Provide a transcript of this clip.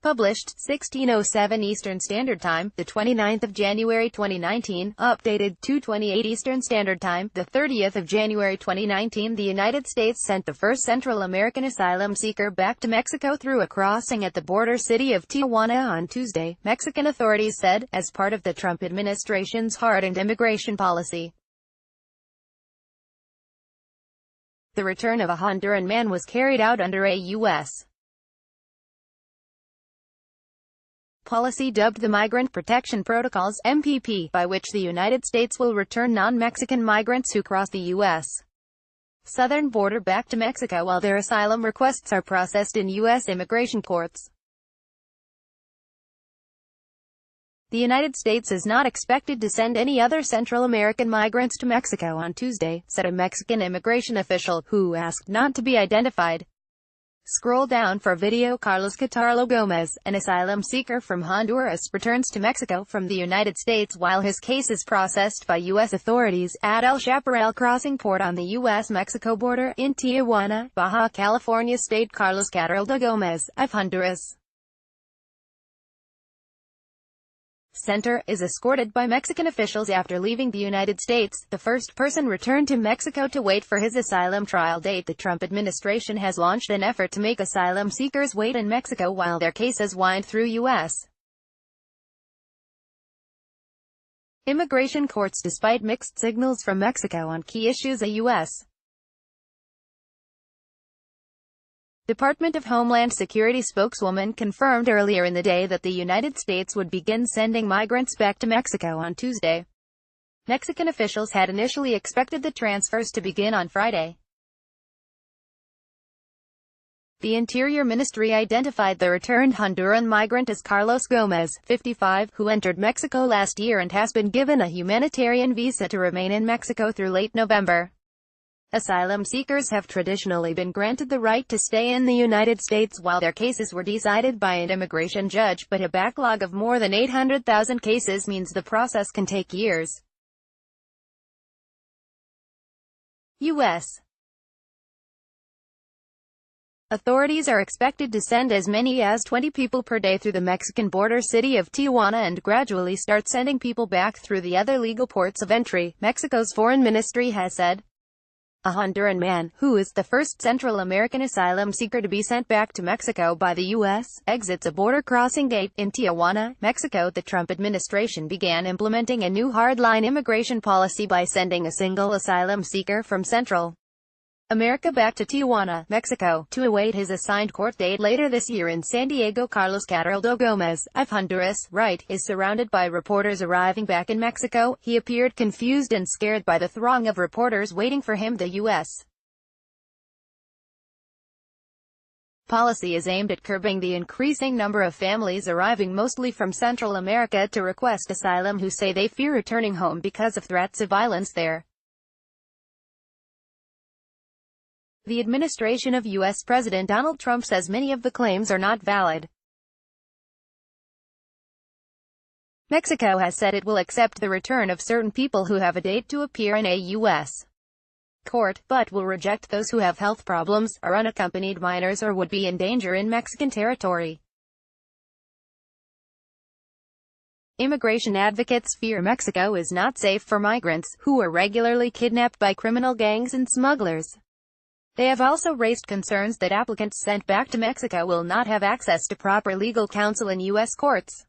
Published 16:07 Eastern Standard Time, the 29th of January 2019, updated 2:28 Eastern Standard Time, the 30th of January 2019. The United States sent the first Central American asylum seeker back to Mexico through a crossing at the border city of Tijuana on Tuesday, Mexican authorities said, as part of the Trump administration's hardened immigration policy. The return of a Honduran man was carried out under a U.S. policy dubbed the Migrant Protection Protocols (MPP), by which the United States will return non-Mexican migrants who cross the U.S. southern border back to Mexico while their asylum requests are processed in U.S. immigration courts. The United States is not expected to send any other Central American migrants to Mexico on Tuesday, said a Mexican immigration official, who asked not to be identified. Scroll down for video. Carlos Catarlo Gomez, an asylum seeker from Honduras, returns to Mexico from the United States while his case is processed by U.S. authorities at El Chaparral crossing port on the U.S.-Mexico border in Tijuana, Baja California state. Carlos Catarlo Gomez, of Honduras Center, is escorted by Mexican officials after leaving the United States, the first person returned to Mexico to wait for his asylum trial date. The Trump administration has launched an effort to make asylum seekers wait in Mexico while their cases wind through U.S. immigration courts despite mixed signals from Mexico on key issues. A U.S. Department of Homeland Security spokeswoman confirmed earlier in the day that the United States would begin sending migrants back to Mexico on Tuesday. Mexican officials had initially expected the transfers to begin on Friday. The Interior Ministry identified the returned Honduran migrant as Carlos Gomez, 55, who entered Mexico last year and has been given a humanitarian visa to remain in Mexico through late November. Asylum seekers have traditionally been granted the right to stay in the United States while their cases were decided by an immigration judge, but a backlog of more than 800,000 cases means the process can take years. U.S. authorities are expected to send as many as 20 people per day through the Mexican border city of Tijuana and gradually start sending people back through the other legal ports of entry, Mexico's foreign ministry has said. A Honduran man, who is the first Central American asylum seeker to be sent back to Mexico by the U.S., exits a border crossing gate in Tijuana, Mexico. The Trump administration began implementing a new hardline immigration policy by sending a single asylum seeker from Central America back to Tijuana, Mexico, to await his assigned court date later this year in San Diego. Carlos Catarlo Gomez, of Honduras, is surrounded by reporters arriving back in Mexico. He appeared confused and scared by the throng of reporters waiting for him. The U.S. policy is aimed at curbing the increasing number of families arriving mostly from Central America to request asylum who say they fear returning home because of threats of violence there. The administration of U.S. President Donald Trump says many of the claims are not valid. Mexico has said it will accept the return of certain people who have a date to appear in a U.S. court, but will reject those who have health problems, are unaccompanied minors, or would be in danger in Mexican territory. Immigration advocates fear Mexico is not safe for migrants, who are regularly kidnapped by criminal gangs and smugglers. They have also raised concerns that applicants sent back to Mexico will not have access to proper legal counsel in U.S. courts.